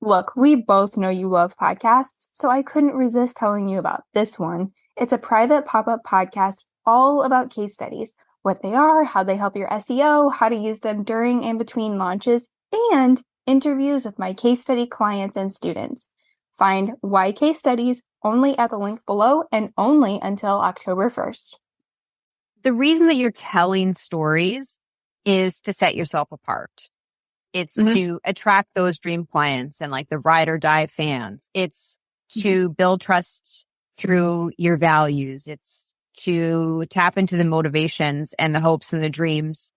Look, we both know you love podcasts, so I couldn't resist telling you about this one. It's a private pop-up podcast all about case studies, what they are, how they help your SEO, how to use them during and between launches, and interviews with my case study clients and students. Find Why Case Studies only at the link below and only until October 1st. The reason that you're telling stories is to set yourself apart. It's to attract those dream clients and like the ride or die fans. It's to build trust through your values. It's to tap into the motivations and the hopes and the dreams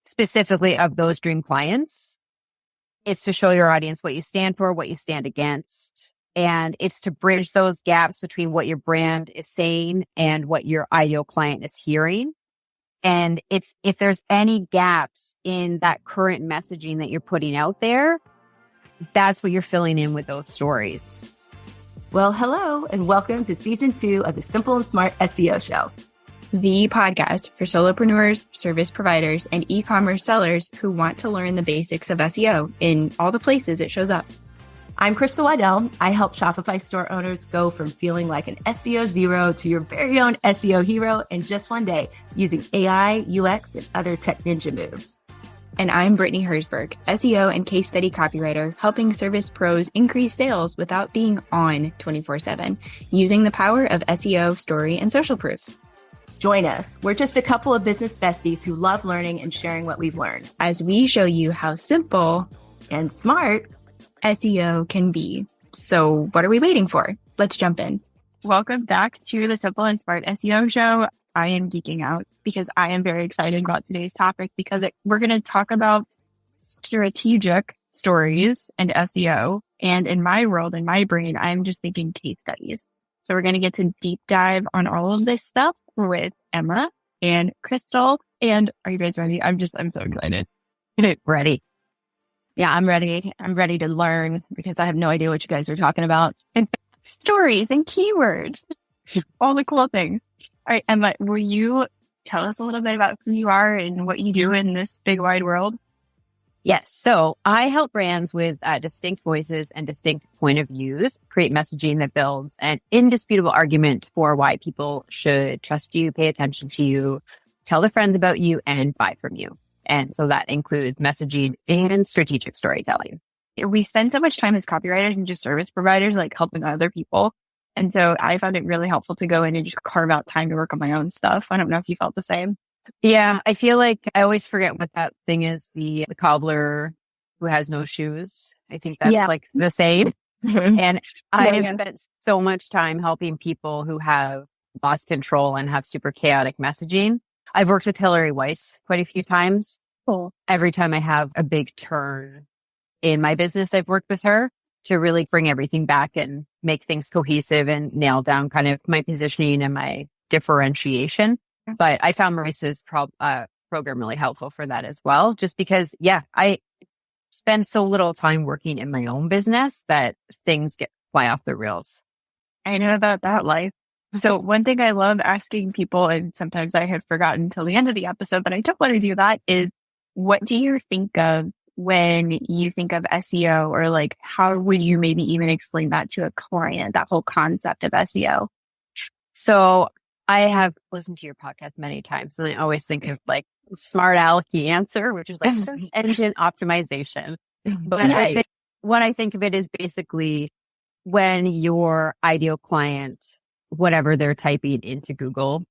specifically of those dream clients. It's to show your audience what you stand for, what you stand against. And it's to bridge those gaps between what your brand is saying and what your ideal client is hearing. And it's if there's any gaps in that current messaging that you're putting out there, that's what you're filling in with those stories. Well, hello, and welcome to season 2 of the Simple and Smart SEO show. The podcast for solopreneurs, service providers, and e-commerce sellers who want to learn the basics of SEO in all the places it shows up. I'm Crystal Waddell. I help Shopify store owners go from feeling like an SEO zero to your very own SEO hero in just one day using AI, UX, and other tech ninja moves. And I'm Brittany Herzberg, SEO and case study copywriter, helping service pros increase sales without being on 24/7, using the power of SEO, story, and social proof. Join us. We're just a couple of business besties who love learning and sharing what we've learned as we show you how simple and smart SEO can be. So what are we waiting for? Let's jump in. Welcome back to the Simple and Smart SEO show. I am geeking out because I am very excited about today's topic because we're going to talk about strategic stories and SEO. And in my world, in my brain, I'm just thinking case studies. So we're going to get to deep dive on all of this stuff with Emma and Crystal. And are you guys ready? I'm so excited. Ready. Yeah, I'm ready. I'm ready to learn because I have no idea what you guys are talking about. And stories and keywords, all the cool things. All right, Emma, will you tell us a little bit about who you are and what you do in this big wide world? Yes. So I help brands with distinct voices and distinct point of views, create messaging that builds an indisputable argument for why people should trust you, pay attention to you, tell their friends about you, and buy from you. And so that includes messaging and strategic storytelling. We spend so much time as copywriters and just service providers, like helping other people. And so I found it really helpful to go in and just carve out time to work on my own stuff. I don't know if you felt the same. Yeah, I feel like I always forget what that thing is, the cobbler who has no shoes. I think that's like the same. And I have spent so much time helping people who have lost control and have super chaotic messaging. I've worked with Hillary Weiss quite a few times. Cool. Every time I have a big turn in my business, I've worked with her to really bring everything back and make things cohesive and nail down kind of my positioning and my differentiation. But I found Marissa's program really helpful for that as well, just because, I spend so little time working in my own business that things fly off the rails. I know about that life. So one thing I love asking people, and sometimes I have forgotten until the end of the episode, but I don't want to do that, is what do you think of when you think of SEO, or like, how would you maybe even explain that to a client, that whole concept of SEO? So I have listened to your podcast many times, and I always think of like smart alecky answer, which is like search engine optimization. But what I think of it is basically when your ideal client, whatever they're typing into Google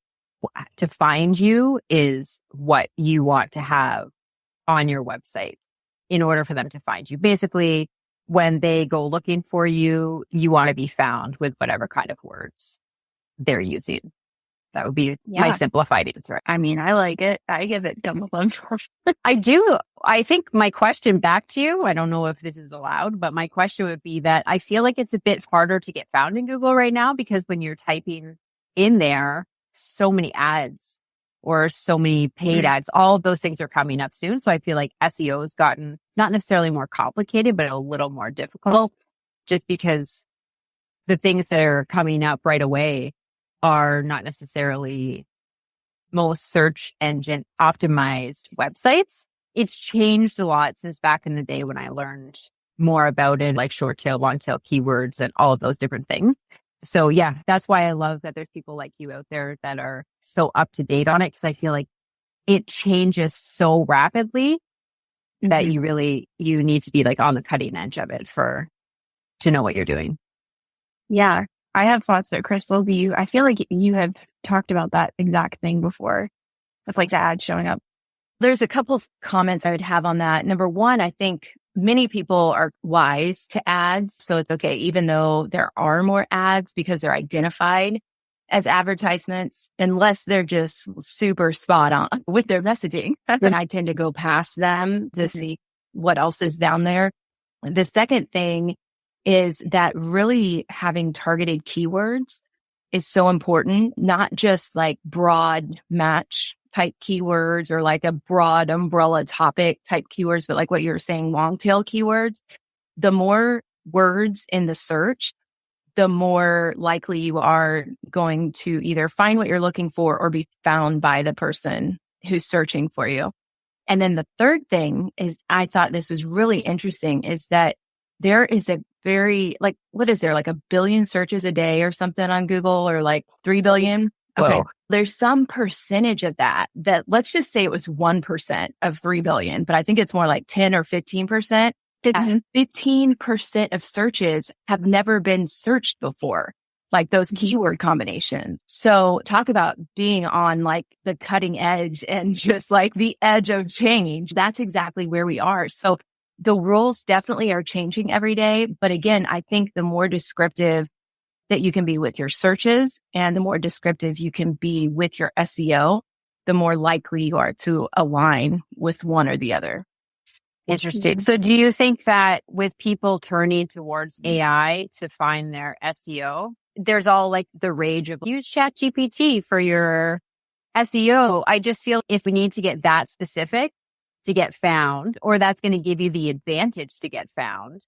to find you, is what you want to have on your website in order for them to find you. Basically, when they go looking for you, you want to be found with whatever kind of words they're using. That would be my simplified answer. I mean, I like it. I give it double thumbs up. I do. I think my question back to you, I don't know if this is allowed, but my question would be that I feel like it's a bit harder to get found in Google right now, because when you're typing in there, so many ads or so many paid ads, all of those things are coming up soon. So I feel like SEO has gotten not necessarily more complicated, but a little more difficult, just because the things that are coming up right away are not necessarily most search engine optimized websites. It's changed a lot since back in the day when I learned more about it, like short tail, long tail keywords and all of those different things. So yeah, that's why I love that there's people like you out there that are so up to date on it. Cause I feel like it changes so rapidly that you need to be like on the cutting edge of it to know what you're doing. Yeah. I have thoughts that Crystal, I feel like you have talked about that exact thing before. It's like the ad showing up. There's a couple of comments I would have on that. Number one, I think many people are wise to ads. So it's okay, even though there are more ads because they're identified as advertisements, unless they're just super spot on with their messaging. Then I tend to go past them to see what else is down there. The second thing is that really having targeted keywords is so important, not just like broad match type keywords or like a broad umbrella topic type keywords, but like what you're saying, long tail keywords. The more words in the search, the more likely you are going to either find what you're looking for or be found by the person who's searching for you. And then the third thing is, I thought this was really interesting, is that there is a very, like, what is there, like 1 billion searches a day or something on Google, or like 3 billion? Okay. Whoa. There's some percentage of that, let's just say it was 1% of 3 billion, but I think it's more like 10 or 15%. 15% of searches have never been searched before, like those keyword combinations. So talk about being on like the cutting edge and just like the edge of change. That's exactly where we are. So the rules definitely are changing every day. But again, I think the more descriptive that you can be with your searches and the more descriptive you can be with your SEO, the more likely you are to align with one or the other. Interesting. So do you think that with people turning towards AI to find their SEO, there's all like the rage of use ChatGPT for your SEO? I just feel if we need to get that specific to get found, or that's going to give you the advantage to get found.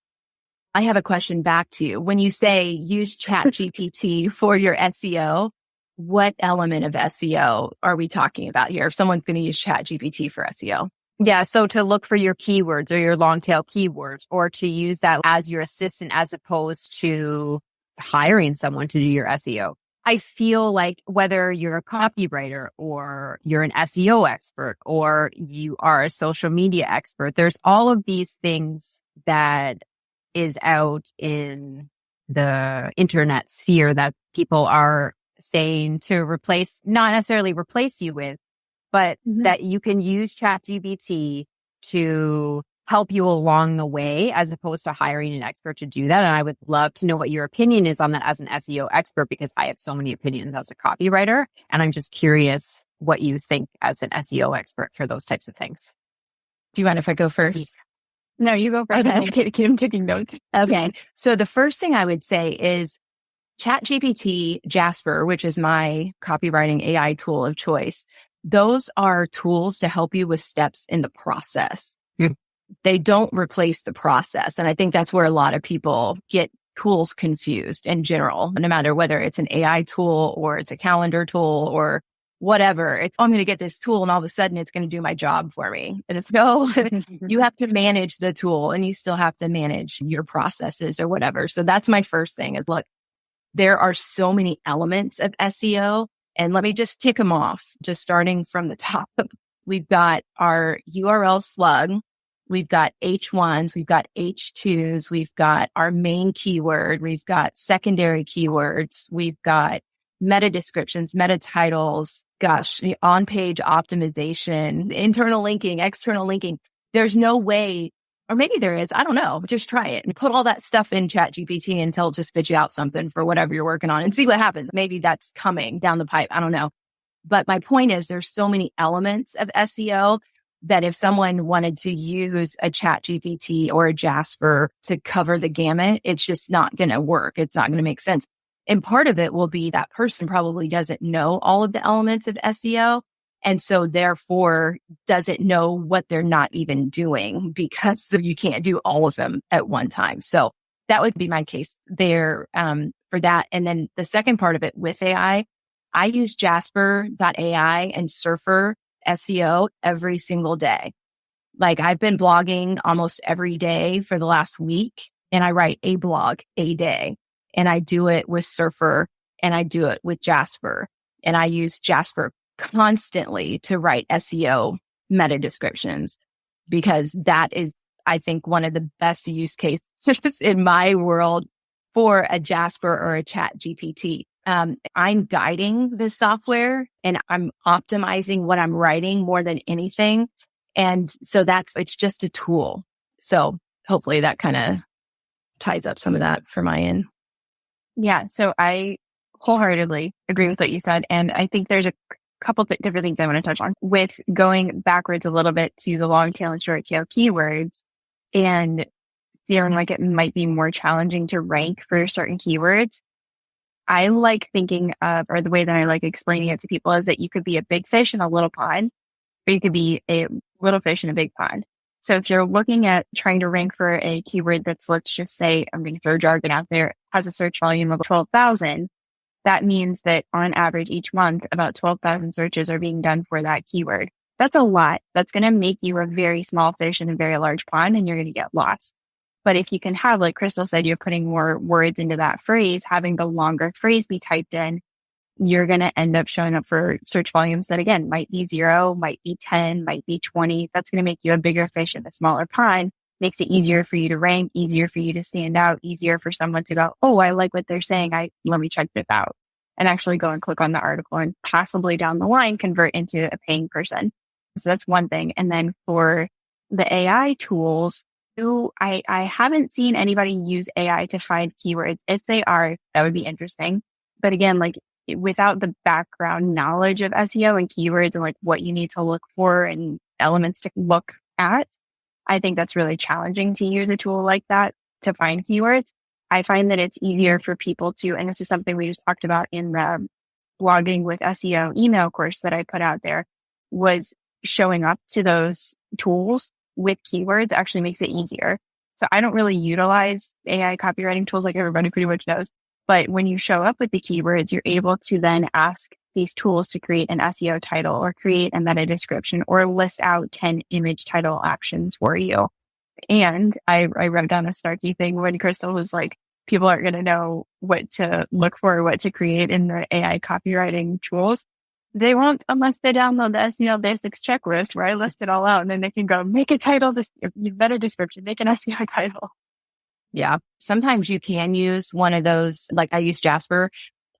I have a question back to you. When you say use ChatGPT for your SEO, what element of SEO are we talking about here? If someone's going to use ChatGPT for SEO? Yeah. So to look for your keywords or your long tail keywords, or to use that as your assistant as opposed to hiring someone to do your SEO. I feel like whether you're a copywriter or you're an SEO expert or you are a social media expert, there's all of these things that is out in the internet sphere that people are saying to replace, not necessarily replace you with, but that you can use ChatGPT to help you along the way as opposed to hiring an expert to do that. And I would love to know what your opinion is on that as an SEO expert, because I have so many opinions as a copywriter. And I'm just curious what you think as an SEO expert for those types of things. Do you mind if I go first? No, you go first. Okay. I'm taking notes. Okay. So the first thing I would say is ChatGPT, Jasper, which is my copywriting AI tool of choice. Those are tools to help you with steps in the process. They don't replace the process. And I think that's where a lot of people get tools confused in general, no matter whether it's an AI tool or it's a calendar tool or whatever. It's, I'm going to get this tool and all of a sudden it's going to do my job for me. And it's no, you have to manage the tool and you still have to manage your processes or whatever. So that's my first thing is, look, there are so many elements of SEO. And let me just tick them off, just starting from the top. We've got our URL slug. We've got H1s, we've got H2s, we've got our main keyword, we've got secondary keywords, we've got meta descriptions, meta titles, on-page optimization, internal linking, external linking. There's no way, or maybe there is, I don't know, just try it and put all that stuff in ChatGPT and tell it to spit you out something for whatever you're working on and see what happens. Maybe that's coming down the pipe. I don't know. But my point is there's so many elements of SEO that if someone wanted to use a ChatGPT or a Jasper to cover the gamut, it's just not going to work. It's not going to make sense. And part of it will be that person probably doesn't know all of the elements of SEO. And so therefore doesn't know what they're not even doing, because you can't do all of them at one time. So that would be my case there for that. And then the second part of it with AI, I use Jasper.ai and Surfer SEO every single day. Like I've been blogging almost every day for the last week, and I write a blog a day, and I do it with Surfer and I do it with Jasper, and I use Jasper constantly to write SEO meta descriptions, because that is, I think, one of the best use cases in my world for a Jasper or a Chat GPT. I'm guiding this software and I'm optimizing what I'm writing more than anything. And so it's just a tool. So hopefully that kind of ties up some of that for my end. Yeah. So I wholeheartedly agree with what you said. And I think there's a couple different things I want to touch on with going backwards a little bit to the long tail and short tail keywords and feeling like it might be more challenging to rank for certain keywords. I like thinking of, or the way that I like explaining it to people is that you could be a big fish in a little pond, or you could be a little fish in a big pond. So if you're looking at trying to rank for a keyword that's, let's just say, I'm going to throw jargon out there, has a search volume of 12,000, that means that on average each month, about 12,000 searches are being done for that keyword. That's a lot. That's going to make you a very small fish in a very large pond, and you're going to get lost. But if you can have, like Crystal said, you're putting more words into that phrase, having the longer phrase be typed in, you're going to end up showing up for search volumes that, again, might be 0, might be 10, might be 20. That's going to make you a bigger fish in a smaller pond. Makes it easier for you to rank, easier for you to stand out, easier for someone to go, oh, I like what they're saying. Let me check this out, and actually go and click on the article and possibly down the line convert into a paying person. So that's one thing. And then for the AI tools, I haven't seen anybody use AI to find keywords. If they are, that would be interesting. But again, like without the background knowledge of SEO and keywords and like what you need to look for and elements to look at, I think that's really challenging to use a tool like that to find keywords. I find that it's easier for people to, and this is something we just talked about in the blogging with SEO email course that I put out there, was showing up to those tools with keywords actually makes it easier. So I don't really utilize AI copywriting tools like everybody pretty much knows. But when you show up with the keywords, you're able to then ask these tools to create an SEO title or create a meta description or list out 10 image title actions for you. And I wrote down a snarky thing when Crystal was like, people aren't going to know what to look for, what to create in the AI copywriting tools. They won't unless they download the SEO basics checklist where I list it all out, and then they can go make a title, this meta description, make an SEO title. Yeah. Sometimes you can use one of those, like I use Jasper.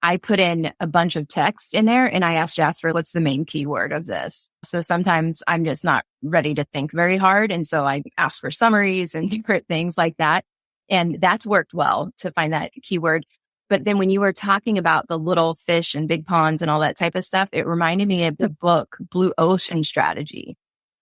I put in a bunch of text in there and I asked Jasper, what's the main keyword of this? So sometimes I'm just not ready to think very hard. And so I ask for summaries and different things like that. And that's worked well to find that keyword. But then when you were talking about the little fish and big ponds and all that type of stuff, it reminded me of the book Blue Ocean Strategy.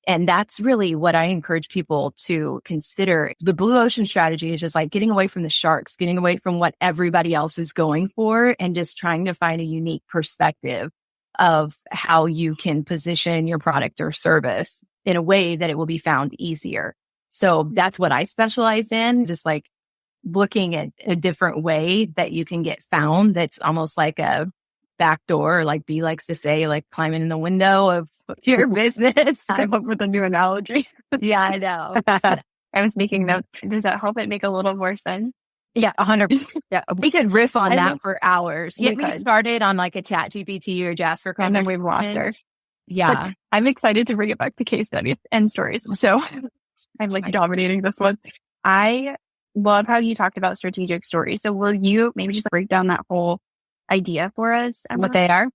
And that's really what I encourage people to consider. The blue ocean strategy is just like getting away from the sharks, getting away from what everybody else is going for, and just trying to find a unique perspective of how you can position your product or service in a way that it will be found easier. So that's what I specialize in, just like looking at a different way that you can get found. That's almost like a back door, like B likes to say, like climbing in the window of your business. I'm up with a new analogy. Yeah, I know. I was making notes. Does that help it make a little more sense? Yeah, 100%. Yeah, we could riff on that for hours. We Get me could. started on like a Chat GPT or Jasper And then conversation. we've lost her. Yeah. I'm excited to bring it back to case studies and stories. So I'm like dominating this one. I love how you talked about strategic stories. So will you maybe just break down that whole idea for us? Emma? What they are?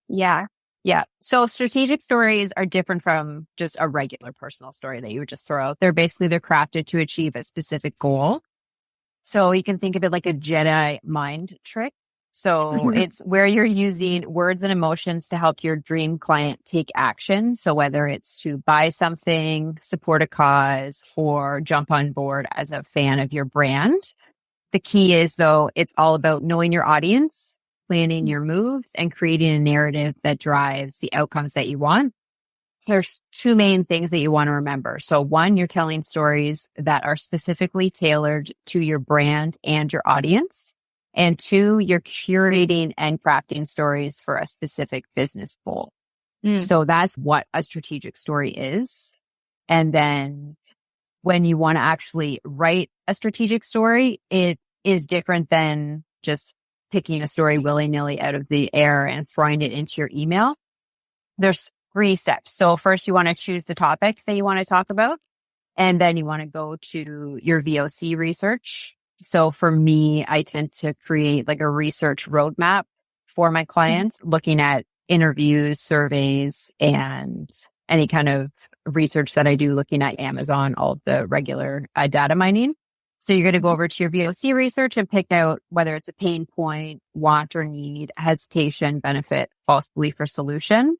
Yeah. Yeah. So strategic stories are different from just a regular personal story that you would just throw out. They're crafted to achieve a specific goal. So you can think of it like a Jedi mind trick. So it's where you're using words and emotions to help your dream client take action. So whether it's to buy something, support a cause, or jump on board as a fan of your brand. The key is, though, it's all about knowing your audience, planning your moves, and creating a narrative that drives the outcomes that you want. There's two main things that you want to remember. So one, you're telling stories that are specifically tailored to your brand and your audience. And two, you're curating and crafting stories for a specific business goal. So that's what a strategic story is. And then when you want to actually write a strategic story, it is different than just picking a story willy-nilly out of the air and throwing it into your email. There's 3 steps. So first you want to choose the topic that you want to talk about. And then you want to go to your VOC research. So for me, I tend to create like a research roadmap for my clients, looking at interviews, surveys, and any kind of research that I do looking at Amazon, all of the regular data mining. So you're going to go over to your VOC research and pick out whether it's a pain point, want or need, hesitation, benefit, false belief, or solution.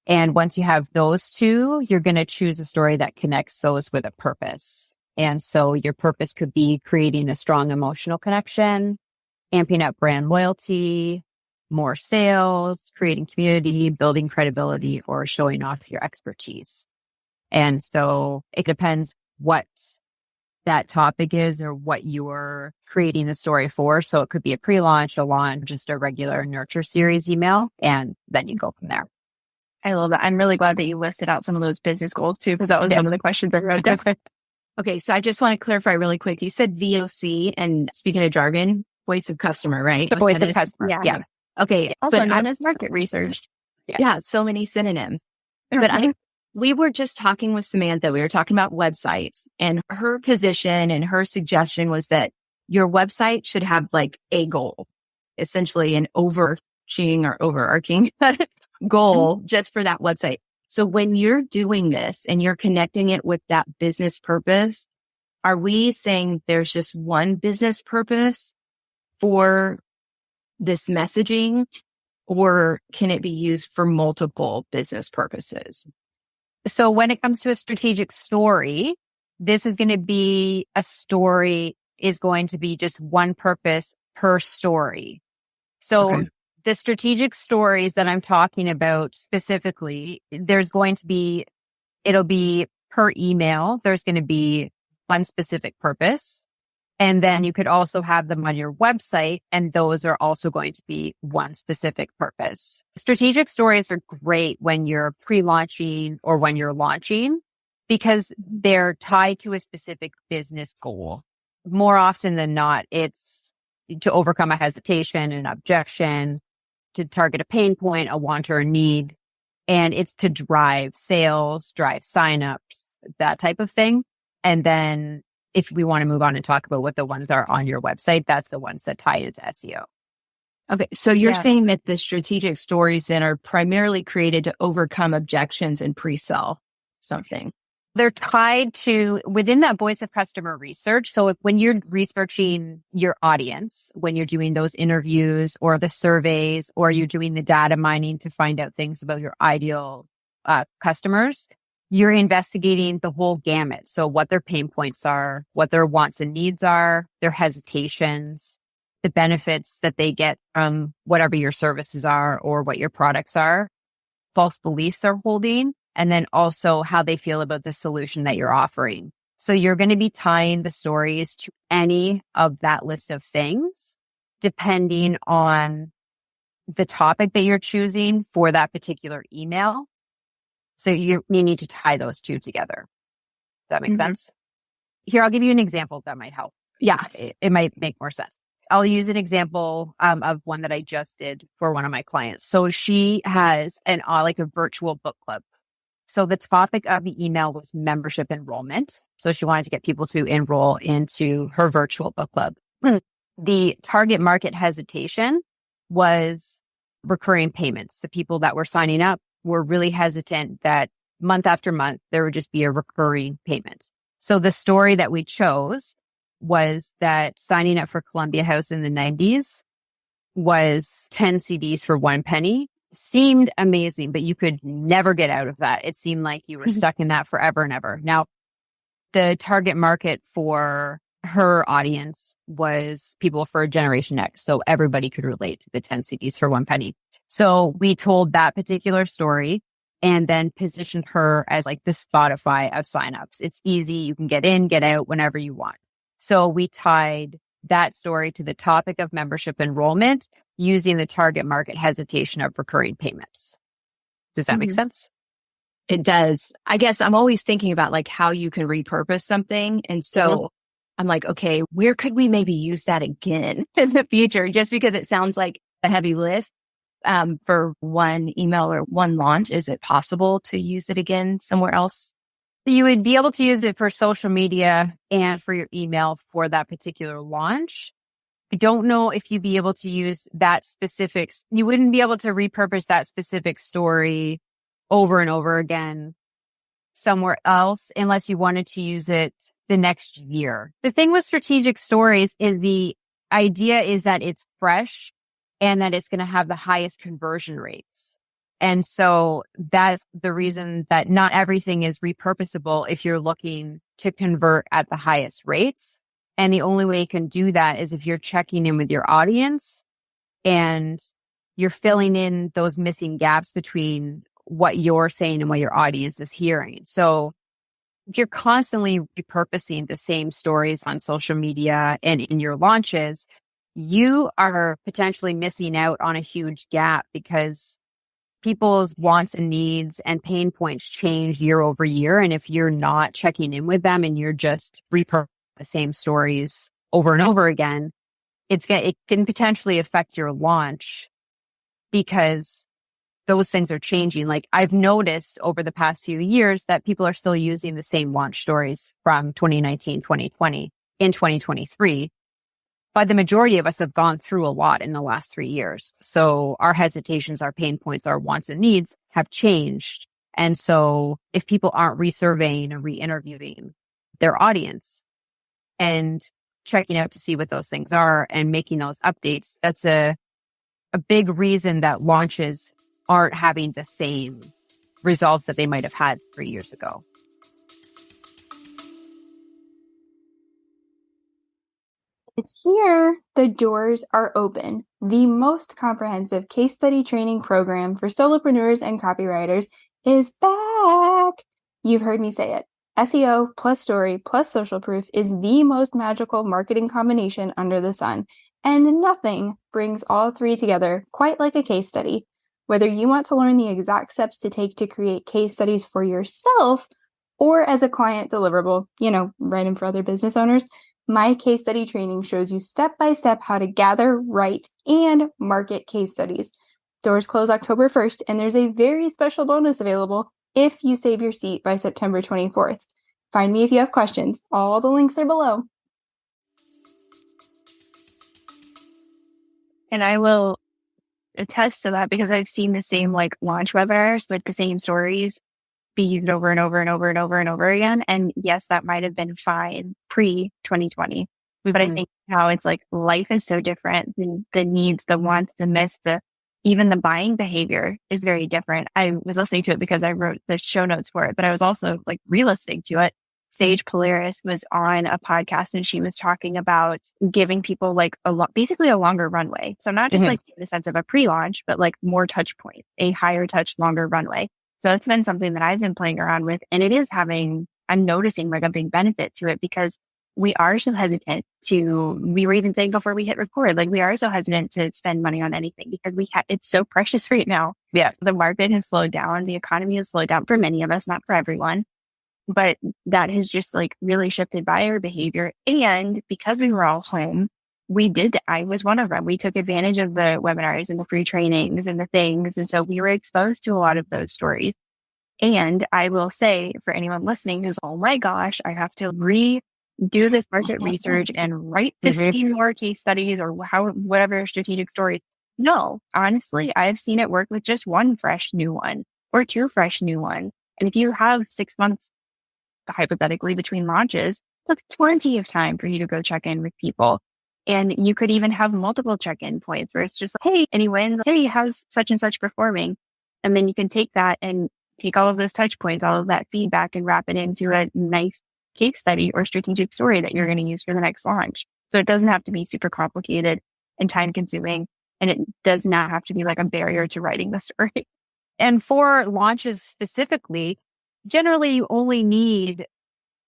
And once you have those 2, you're going to choose a story that connects those with a purpose. And so your purpose could be creating a strong emotional connection, amping up brand loyalty, more sales, creating community, building credibility, or showing off your expertise. And so it depends what that topic is or what you're creating the story for. So it could be a pre-launch, a launch, just a regular nurture series email, and then you go from there. I love that. I'm really glad that you listed out some of those business goals too, because that was one of the questions I wrote down. Okay, so I just want to clarify really quick. You said VOC, and speaking of jargon, voice of customer, right? The voice of customer. Yeah. Okay. Also known as market research. Yeah, so many synonyms. But we were just talking with Samantha. We were talking about websites, and her position and her suggestion was that your website should have like a goal, essentially an overarching goal just for that website. So when you're doing this and you're connecting it with that business purpose, are we saying there's just one business purpose for this messaging, or can it be used for multiple business purposes? So when it comes to a strategic story, this is going to be a story is going to be just one purpose per story. So the strategic stories that I'm talking about specifically, it'll be per email. There's going to be one specific purpose. And then you could also have them on your website, and those are also going to be one specific purpose. Strategic stories are great when you're pre-launching or when you're launching because they're tied to a specific business goal. More often than not, it's to overcome a hesitation, an objection, to target a pain point, a want or a need, and it's to drive sales, drive signups, that type of thing. And then if we want to move on and talk about what the ones are on your website, that's the ones that tie into SEO. Okay. So you're saying that the strategic stories then are primarily created to overcome objections and pre-sell something. They're tied to within that voice of customer research. So when you're researching your audience, when you're doing those interviews or the surveys, or you're doing the data mining to find out things about your ideal customers, you're investigating the whole gamut. So what their pain points are, what their wants and needs are, their hesitations, the benefits that they get from whatever your services are or what your products are, false beliefs they're holding, and then also how they feel about the solution that you're offering. So you're going to be tying the stories to any of that list of things, depending on the topic that you're choosing for that particular email. So you need to tie those 2 together. Does that make sense? Here, I'll give you an example that might help. Yeah, it might make more sense. I'll use an example of one that I just did for one of my clients. So she has like a virtual book club. So the topic of the email was membership enrollment. So she wanted to get people to enroll into her virtual book club. The target market hesitation was recurring payments. The people that were signing up were really hesitant that month after month, there would just be a recurring payment. So the story that we chose was that signing up for Columbia House in the 90s was 10 CDs for 1 penny. Seemed amazing, but you could never get out of that. It seemed like you were stuck in that forever and ever. Now, the target market for her audience was people for Generation X. So everybody could relate to the 10 CDs for 1 penny. So we told that particular story and then positioned her as like the Spotify of signups. It's easy. You can get in, get out whenever you want. So we tied that story to the topic of membership enrollment using the target market hesitation of recurring payments. Does that make sense? It does. I guess I'm always thinking about like how you can repurpose something. And so I'm like, okay, where could we maybe use that again in the future? Just because it sounds like a heavy lift for one email or one launch. Is it possible to use it again somewhere else? You would be able to use it for social media and for your email for that particular launch. I don't know if you'd be able to use that you wouldn't be able to repurpose that specific story over and over again somewhere else unless you wanted to use it the next year. The thing with strategic stories is the idea is that it's fresh and that it's going to have the highest conversion rates. And so that's the reason that not everything is repurposable if you're looking to convert at the highest rates. And the only way you can do that is if you're checking in with your audience and you're filling in those missing gaps between what you're saying and what your audience is hearing. So if you're constantly repurposing the same stories on social media and in your launches, you are potentially missing out on a huge gap because people's wants and needs and pain points change year over year. And if you're not checking in with them and you're just repurposing the same stories over and over again, it can potentially affect your launch because those things are changing. Like I've noticed over the past few years that people are still using the same launch stories from 2019, 2020 in 2023. But the majority of us have gone through a lot in the last 3 years. So our hesitations, our pain points, our wants and needs have changed. And so if people aren't resurveying and re-interviewing their audience and checking out to see what those things are and making those updates, that's a big reason that launches aren't having the same results that they might have had 3 years ago. It's here. The doors are open. The most comprehensive case study training program for solopreneurs and copywriters is back. You've heard me say it. SEO plus story plus social proof is the most magical marketing combination under the sun, and nothing brings all three together quite like a case study. Whether you want to learn the exact steps to take to create case studies for yourself or as a client deliverable, writing for other business owners, my case study training shows you step by step how to gather, write, and market case studies. Doors close October 1st, and there's a very special bonus available if you save your seat by September 24th. Find me if you have questions. All the links are below. And I will attest to that because I've seen the same launch webinars with the same stories be used over and over and over and over and over again. And yes, that might have been fine pre-2020. But I think now it's life is so different. The needs, the wants, the miss, even the buying behavior is very different. I was listening to it because I wrote the show notes for it, but I was also re-listening to it. Sage Polaris was on a podcast and she was talking about giving people basically a longer runway. So not just in the sense of a pre-launch, but more touch points, a higher touch, longer runway. So that's been something that I've been playing around with, and it is I'm noticing a big benefit to it because we are so hesitant we were even saying before we hit record, we are so hesitant to spend money on anything because it's so precious right now. Yeah. The market has slowed down. The economy has slowed down for many of us, not for everyone. But that has just really shifted buyer behavior. And because we were all home, I was one of them. We took advantage of the webinars and the free trainings and the things. And so we were exposed to a lot of those stories. And I will say for anyone listening who's, oh my gosh, I have to redo this market research and write 15 more case studies or whatever strategic stories. No, honestly, I've seen it work with just one fresh new one or two fresh new ones. And if you have 6 months hypothetically between launches, that's plenty of time for you to go check in with people. And you could even have multiple check-in points where it's just hey, any wins? Hey, how's such and such performing? And then you can take that and take all of those touch points, all of that feedback and wrap it into a nice case study or strategic story that you're going to use for the next launch. So it doesn't have to be super complicated and time consuming. And it does not have to be a barrier to writing the story. And for launches specifically, generally you only need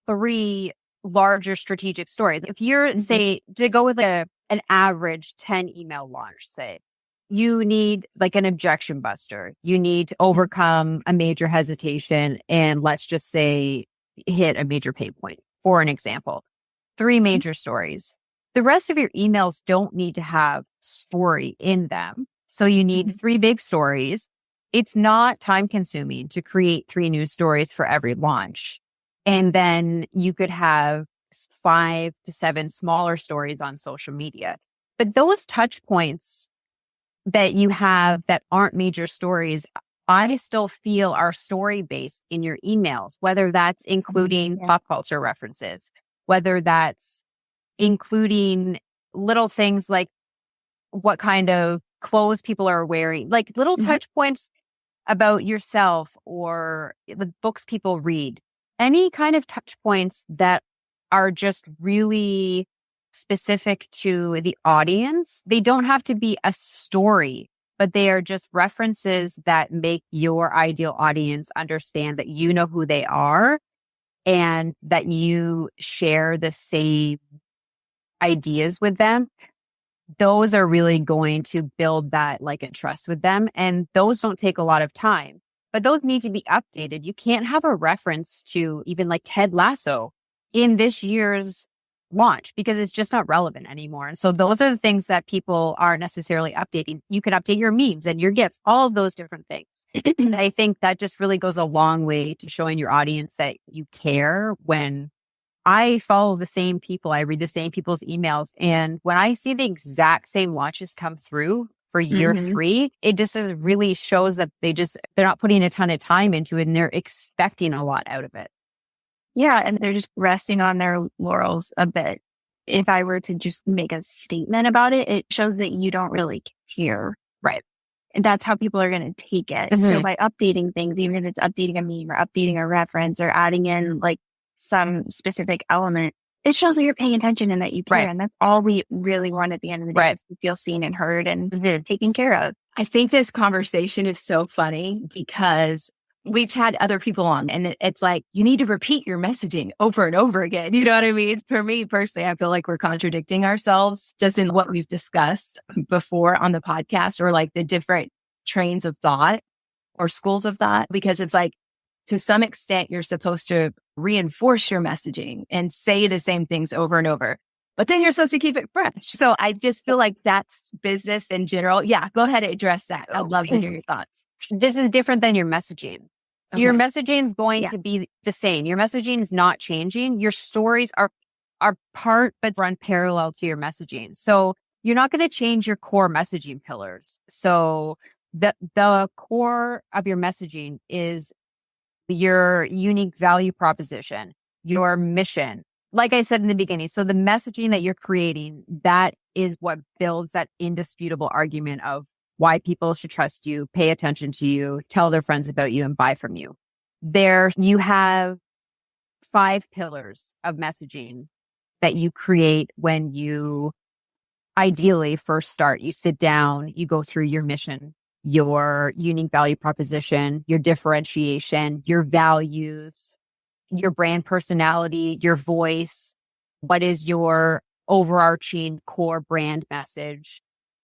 3 larger strategic stories. If you're, say, to go with an average 10 email launch, say, you need like an objection buster. You need to overcome a major hesitation and let's just say hit a major pain point. For an example, 3 major stories. The rest of your emails don't need to have story in them. So you need 3 big stories. It's not time consuming to create 3 news stories for every launch. And then you could have 5 to 7 smaller stories on social media. But those touch points that you have that aren't major stories, I still feel are story based in your emails, whether that's including pop culture references, whether that's including little things like what kind of clothes people are wearing, like little touch points about yourself or the books people read, any kind of touch points that are just really specific to the audience. They don't have to be a story, but they are just references that make your ideal audience understand that you know who they are and that you share the same ideas with them. Those are really going to build that like and trust with them. And those don't take a lot of time, but those need to be updated. You can't have a reference to even like Ted Lasso in this year's launch because it's just not relevant anymore. And so those are the things that people aren't necessarily updating. You can update your memes and your GIFs, all of those different things. And I think that just really goes a long way to showing your audience that you care. When I follow the same people, I read the same people's emails. And when I see the exact same launches come through for year 3, it just really shows that they're not putting a ton of time into it and they're expecting a lot out of it. Yeah. And they're just resting on their laurels a bit. If I were to just make a statement about it, it shows that you don't really care. Right. And that's how people are going to take it. So by updating things, even if it's updating a meme or updating a reference or adding in like some specific element, it shows that you're paying attention and that you care. Right. And that's all we really want at the end of the day, is to feel seen and heard and taken care of. I think this conversation is so funny because we've had other people on and it's like, you need to repeat your messaging over and over again. You know what I mean? For me personally, I feel like we're contradicting ourselves just in what we've discussed before on the podcast, or like the different trains of thought or schools of thought, because it's like, to some extent, you're supposed to reinforce your messaging and say the same things over and over, but then you're supposed to keep it fresh. So I just feel like that's business in general. Yeah, go ahead and address that. I'd love to hear your thoughts. This is different than your messaging. So your messaging is going to be the same. Your messaging is not changing. Your stories are part, but run parallel to your messaging. So you're not going to change your core messaging pillars. So the core of your messaging is your unique value proposition, your mission. Like I said in the beginning, so the messaging that you're creating, that is what builds that indisputable argument of why people should trust you, pay attention to you, tell their friends about you, and buy from you. There, you have 5 pillars of messaging that you create when you ideally first start. You sit down, you go through your mission, your unique value proposition, your differentiation, your values, your brand personality, your voice. What is your overarching core brand message?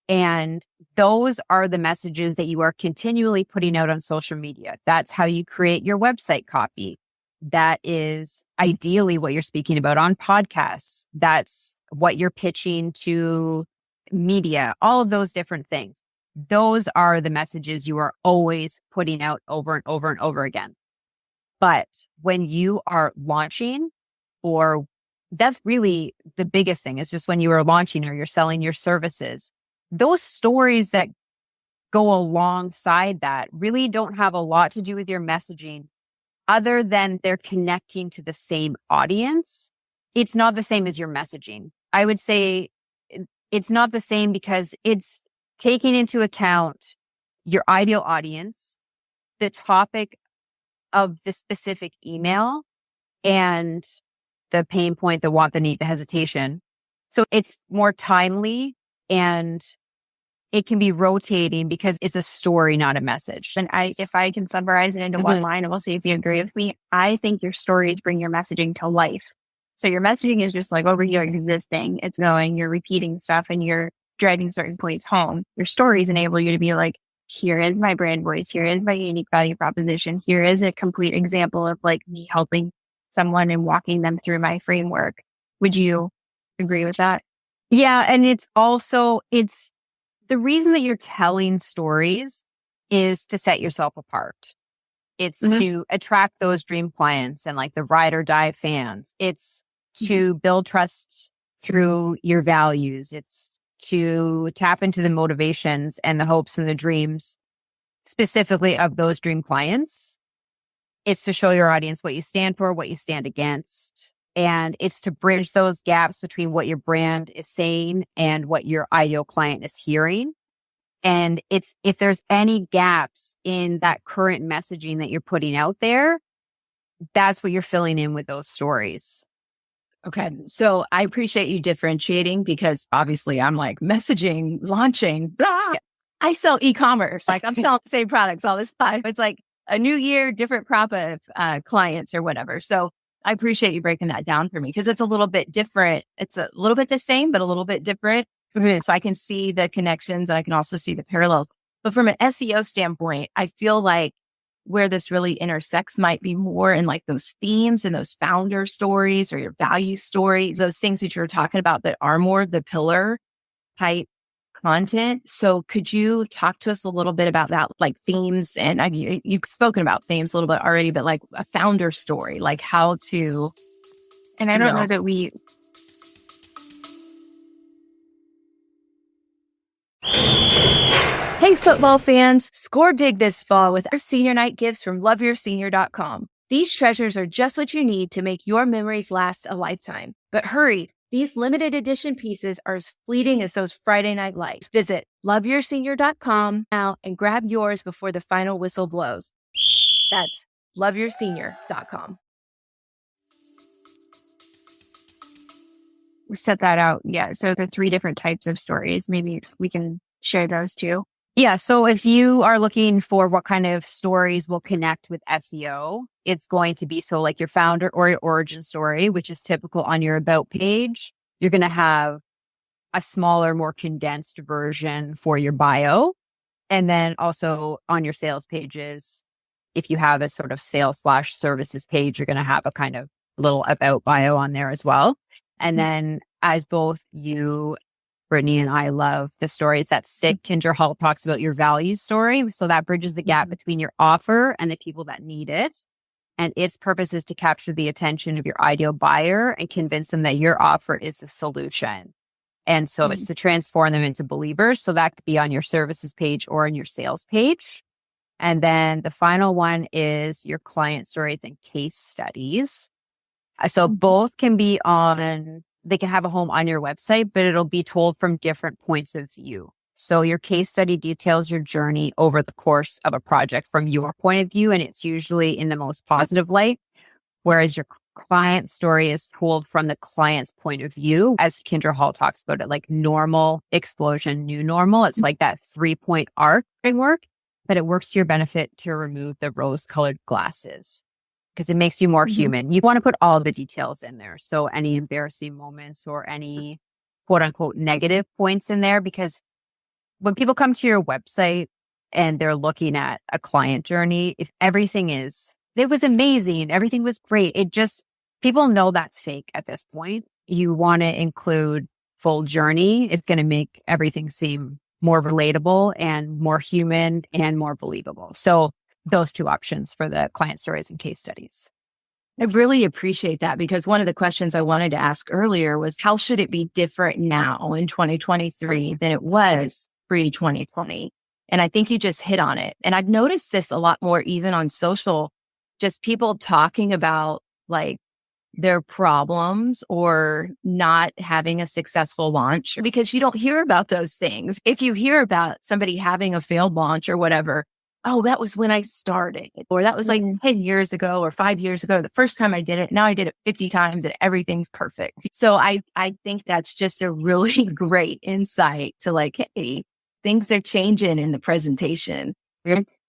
And those are the messages that you are continually putting out on social media. That's how you create your website copy. That is ideally what you're speaking about on podcasts. That's what you're pitching to media, all of those different things. Those are the messages you are always putting out over and over and over again. But when you are launching, or that's really the biggest thing, is just when you are launching or you're selling your services, those stories that go alongside that really don't have a lot to do with your messaging, other than they're connecting to the same audience. It's not the same as your messaging. I would say it's not the same because it's taking into account your ideal audience, the topic of the specific email, and the pain point, the want, the need, the hesitation. So it's more timely and it can be rotating because it's a story, not a message. And if I can summarize it into one line, and we'll see if you agree with me, I think your stories bring your messaging to life. So your messaging is just like over here existing. It's going, you're repeating stuff and you're driving certain points home. Your stories enable you to be like, here is my brand voice. Here is my unique value proposition. Here is a complete example of like me helping someone and walking them through my framework. Would you agree with that? Yeah. And it's the reason that you're telling stories is to set yourself apart. It's to attract those dream clients and like the ride or die fans. It's to build trust through your values. It's to tap into the motivations and the hopes and the dreams specifically of those dream clients. It's to show your audience what you stand for, what you stand against. And it's to bridge those gaps between what your brand is saying and what your ideal client is hearing. And it's if there's any gaps in that current messaging that you're putting out there, that's what you're filling in with those stories. Okay. So I appreciate you differentiating because obviously I'm like messaging, launching, blah. I sell e-commerce. Like I'm selling the same products all this time. It's like a new year, different crop of clients or whatever. So I appreciate you breaking that down for me because it's a little bit different. It's a little bit the same, but a little bit different. So I can see the connections and I can also see the parallels. But from an SEO standpoint, I feel like where this really intersects might be more in like those themes and those founder stories or your value stories, those things that you're talking about that are more the pillar type content. So could you talk to us a little bit about that, like themes? And you've spoken about themes a little bit already, but like a founder story, like how to. And I don't know that we. Hey, football fans, score big this fall with our senior night gifts from loveyoursenior.com. These treasures are just what you need to make your memories last a lifetime. But hurry, these limited edition pieces are as fleeting as those Friday night lights. Visit loveyoursenior.com now and grab yours before the final whistle blows. That's loveyoursenior.com. We set that out. Yeah. So the 3 different types of stories, maybe we can share those too. Yeah. So if you are looking for what kind of stories will connect with SEO, it's going to be like your founder or your origin story, which is typical on your about page. You're going to have a smaller, more condensed version for your bio. And then also on your sales pages, if you have a sort of sales/services page, you're going to have a kind of little about bio on there as well. And then as both you, Brittany, and I love the stories that stick, Kendra Hall talks about your value story. So that bridges the gap between your offer and the people that need it. And its purpose is to capture the attention of your ideal buyer and convince them that your offer is the solution. And so it's to transform them into believers. So that could be on your services page or on your sales page. And then the final one is your client stories and case studies. So both can be they can have a home on your website, but it'll be told from different points of view. So your case study details your journey over the course of a project from your point of view, and it's usually in the most positive light. Whereas your client story is told from the client's point of view, as Kendra Hall talks about it, like normal, explosion, new normal. It's like that 3-point arc framework, but it works to your benefit to remove the rose-colored glasses because it makes you more human. You want to put all the details in there. So any embarrassing moments or any quote unquote negative points in there, because when people come to your website and they're looking at a client journey, if it was amazing, everything was great. People know that's fake at this point. You want to include full journey. It's going to make everything seem more relatable and more human and more believable. So those 2 options for the client stories and case studies. I really appreciate that because one of the questions I wanted to ask earlier was how should it be different now in 2023 than it was pre-2020? And I think you just hit on it. And I've noticed this a lot more even on social, just people talking about like their problems or not having a successful launch because you don't hear about those things. If you hear about somebody having a failed launch or whatever, oh, that was when I started, or that was like 10 years ago or 5 years ago, the first time I did it. Now I did it 50 times and everything's perfect. So I think that's just a really great insight to like, hey, things are changing in the presentation.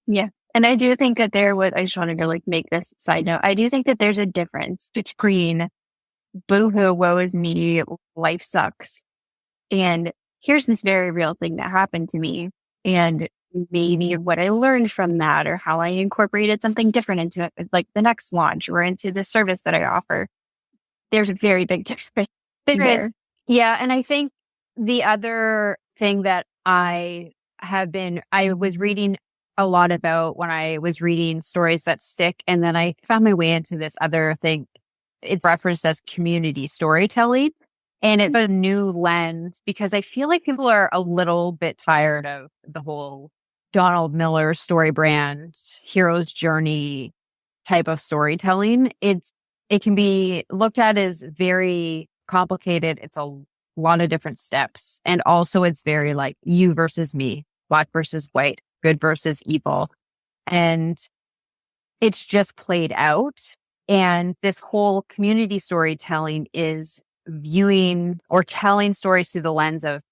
Yeah. And I do think that I just wanted to like make this side note. I do think that there's a difference between boohoo, woe is me, life sucks, and here's this very real thing that happened to me. And maybe what I learned from that or how I incorporated something different into it, like the next launch or into the service that I offer. There's a very big difference There there. is. Yeah. And I think the other thing that I was reading a lot about when I was reading Stories That Stick. And then I found my way into this other thing. It's referenced as community storytelling. And it's a new lens because I feel like people are a little bit tired of the whole Donald Miller story brand, hero's journey type of storytelling. It can be looked at as very complicated. It's a lot of different steps. And also it's very like you versus me, black versus white, good versus evil. And it's just played out. And this whole community storytelling is viewing or telling stories through the lens of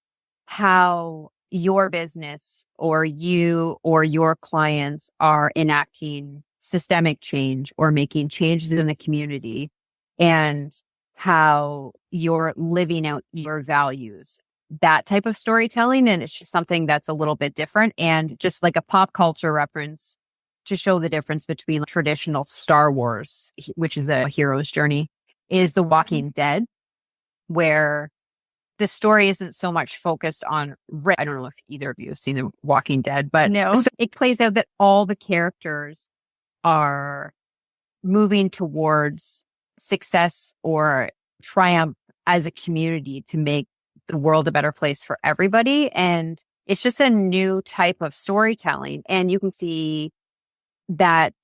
how your business or you or your clients are enacting systemic change or making changes in the community and how you're living out your values. That type of storytelling. And it's just something that's a little bit different and just like a pop culture reference to show the difference between traditional Star Wars, which is a hero's journey, is The Walking Dead, where the story isn't so much focused on I don't know if either of you have seen The Walking Dead, but No. it plays out that all the characters are moving towards success or triumph as a community to make the world a better place for everybody. And it's just a new type of storytelling. And you can see that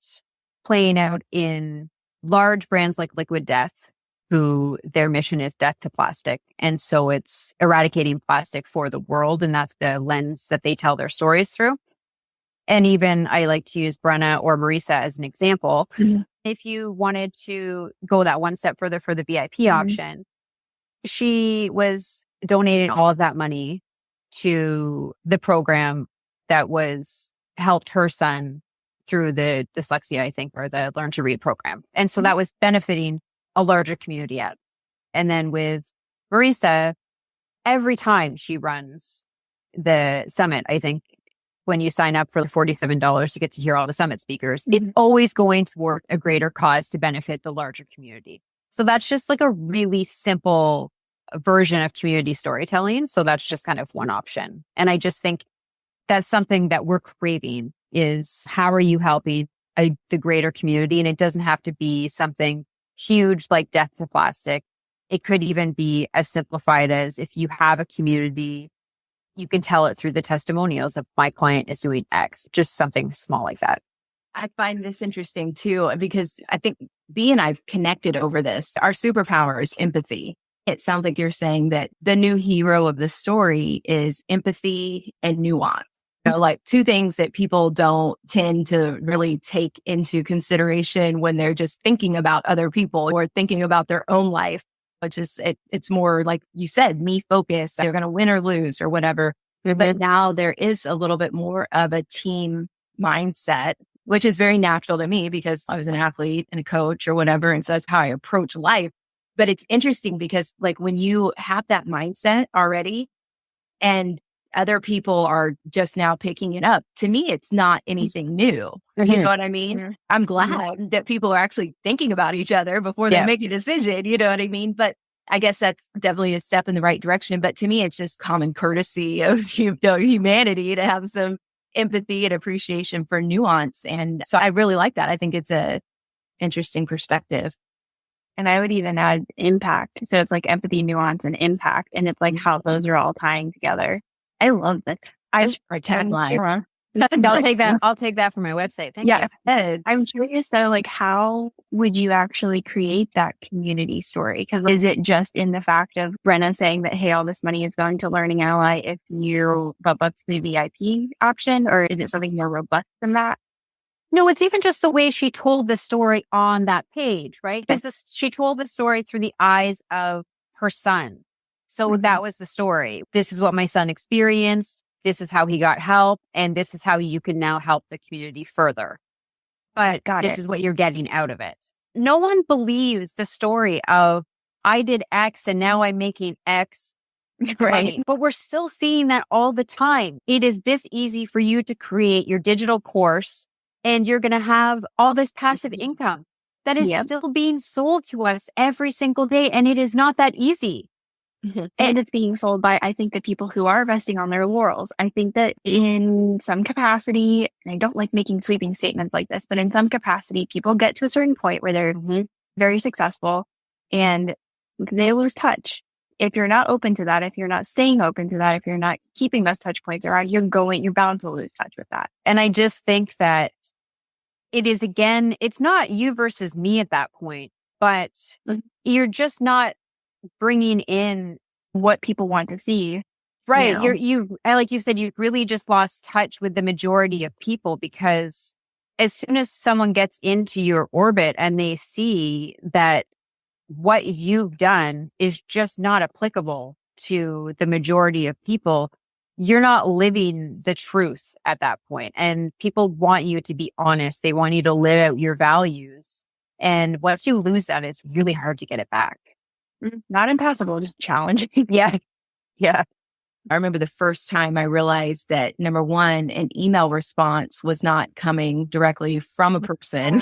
playing out in large brands like Liquid Death, who their mission is death to plastic. And so it's eradicating plastic for the world. And that's the lens that they tell their stories through. And even I like to use Brenna or Marisa as an example. Mm-hmm. If you wanted to go that one step further for the VIP option, she was donating all of that money to the program that was helped her son through the dyslexia, I think, or the Learn to Read program. And so that was benefiting a larger community out. And then with Marisa, every time she runs the summit, I think when you sign up for the $47 to get to hear all the summit speakers, it's always going toward a greater cause to benefit the larger community. So that's just like a really simple version of community storytelling. So that's just kind of one option. And I just think that's something that we're craving is how are you helping the greater community? And it doesn't have to be something huge like death to plastic. It could even be as simplified as if you have a community, you can tell it through the testimonials of my client is doing X, just something small like that. I find this interesting too, because I think B and I've connected over this. Our superpower is empathy. It sounds like you're saying that the new hero of the story is empathy and nuance. You know, like two things that people don't tend to really take into consideration when they're just thinking about other people or thinking about their own life, which is, it's more like you said, me focused. They're going to win or lose or whatever. But now there is a little bit more of a team mindset, which is very natural to me because I was an athlete and a coach or whatever. And so that's how I approach life. But it's interesting because like when you have that mindset already and other people are just now picking it up, to me, it's not anything new. You know what I mean? I'm glad that people are actually thinking about each other before they make a decision. You know what I mean? But I guess that's definitely a step in the right direction. But to me, it's just common courtesy of humanity to have some empathy and appreciation for nuance. And so I really like that. I think it's a interesting perspective. And I would even add impact. So it's like empathy, nuance, and impact. And it's like how those are all tying together. I love that. That's our tagline. I'll take that for my website. Thank you. I'm curious though, like how would you actually create that community story? Because is it just in the fact of Brenna saying that, hey, all this money is going to Learning Ally if you bump up to the VIP option, or is it something more robust than that? No, it's even just the way she told the story on that page, right? She told the story through the eyes of her son. So that was the story. This is what my son experienced. This is how he got help. And this is how you can now help the community further. But this is what you're getting out of it. No one believes the story of I did X and now I'm making X Right. But we're still seeing that all the time. It is this easy for you to create your digital course and you're going to have all this passive income that is still being sold to us every single day. And it is not that easy. And it's being sold by, I think, the people who are resting on their laurels. I think that in some capacity, and I don't like making sweeping statements like this, but in some capacity, people get to a certain point where they're very successful and they lose touch. If you're not open to that, if you're not staying open to that, if you're not keeping those touch points around, you're bound to lose touch with that. And I just think that it is, again, it's not you versus me at that point, but you're just not bringing in what people want to see. Right. You like you said, you really just lost touch with the majority of people, because as soon as someone gets into your orbit and they see that what you've done is just not applicable to the majority of people, you're not living the truth at that point. And people want you to be honest. They want you to live out your values. And once you lose that, it's really hard to get it back. Not impossible, just challenging. Yeah. I remember the first time I realized that, number one, an email response was not coming directly from a person.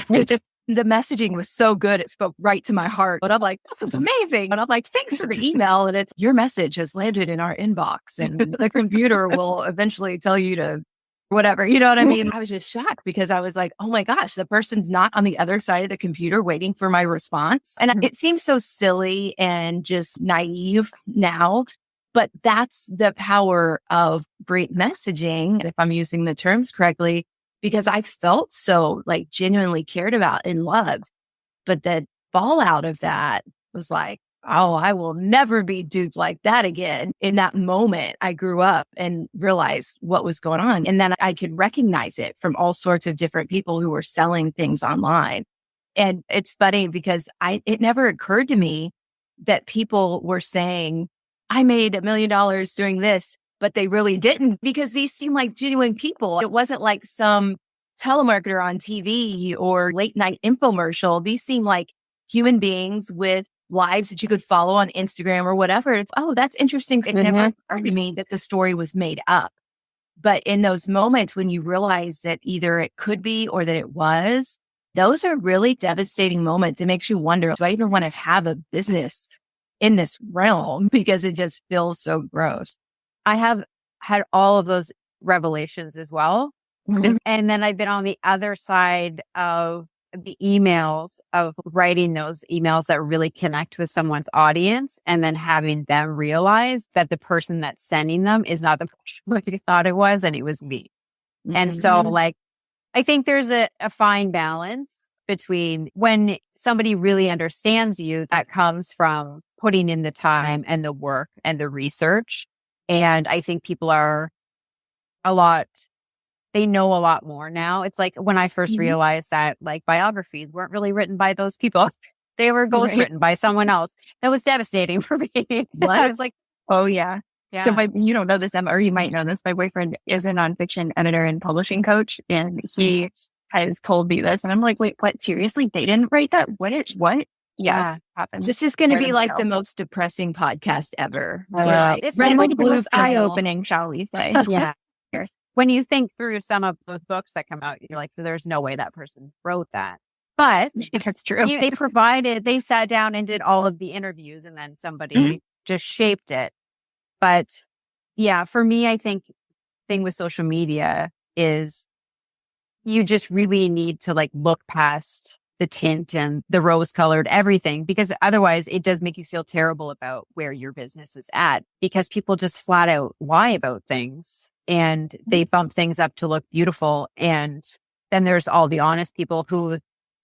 The messaging was so good. It spoke right to my heart. But I'm like, this is amazing. And I'm like, thanks for the email. And it's, your message has landed in our inbox and the computer will eventually tell you to whatever. You know what I mean? I was just shocked because I was like, oh my gosh, the person's not on the other side of the computer waiting for my response. And it seems so silly and just naive now. But that's the power of great messaging, if I'm using the terms correctly, because I felt so like genuinely cared about and loved. But the fallout of that was like, oh, I will never be duped like that again. In that moment, I grew up and realized what was going on. And then I could recognize it from all sorts of different people who were selling things online. And it's funny because it never occurred to me that people were saying, I made $1 million doing this, but they really didn't, because these seem like genuine people. It wasn't like some telemarketer on TV or late night infomercial. These seem like human beings with lives that you could follow on Instagram or whatever. It's, oh, that's interesting. It never occurred to me that the story was made up. But in those moments when you realize that either it could be or that it was, those are really devastating moments. It makes you wonder, do I even want to have a business in this realm? Because it just feels so gross. I have had all of those revelations as well. And then I've been on the other side of the emails, of writing those emails that really connect with someone's audience, and then having them realize that the person that's sending them is not the person they thought it was, and it was me. And so like, I think there's a fine balance between when somebody really understands you, that comes from putting in the time and the work and the research. And I think people are they know a lot more now. It's like when I first realized that like biographies weren't really written by those people. They were ghostwritten by someone else. That was devastating for me. I was like, oh yeah. Yeah. So you don't know this, Emma, or you might know this. My boyfriend is a nonfiction editor and publishing coach, and he has told me this. And I'm like, wait, what? Seriously? They didn't write that? What? Yeah. Happened. This is going to be like the most depressing podcast ever. It's like the most eye-opening, shall we say. Yeah. When you think through some of those books that come out, you're like, there's no way that person wrote that. But that's true. They sat down and did all of the interviews, and then somebody just shaped it. But yeah, for me, I think thing with social media is you just really need to like look past the tint and the rose colored everything, because otherwise it does make you feel terrible about where your business is at, because people just flat out lie about things and they bump things up to look beautiful. And then there's all the honest people who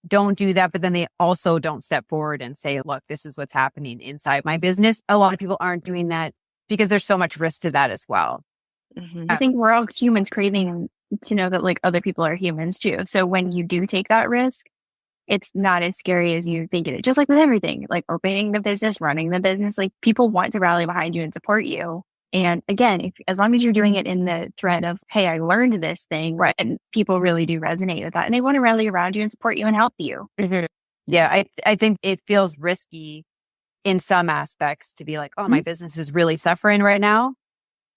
don't do that, but then they also don't step forward and say, look, this is what's happening inside my business. A lot of people aren't doing that because there's so much risk to that as well. I think we're all humans craving to know that like other people are humans too. So when you do take that risk, it's not as scary as you think it is. Just like with everything, like opening the business, running the business, like people want to rally behind you and support you. And again, as long as you're doing it in the thread of, hey, I learned this thing, right? And people really do resonate with that, and they want to rally around you and support you and help you. Yeah, I think it feels risky in some aspects to be like, oh, my business is really suffering right now.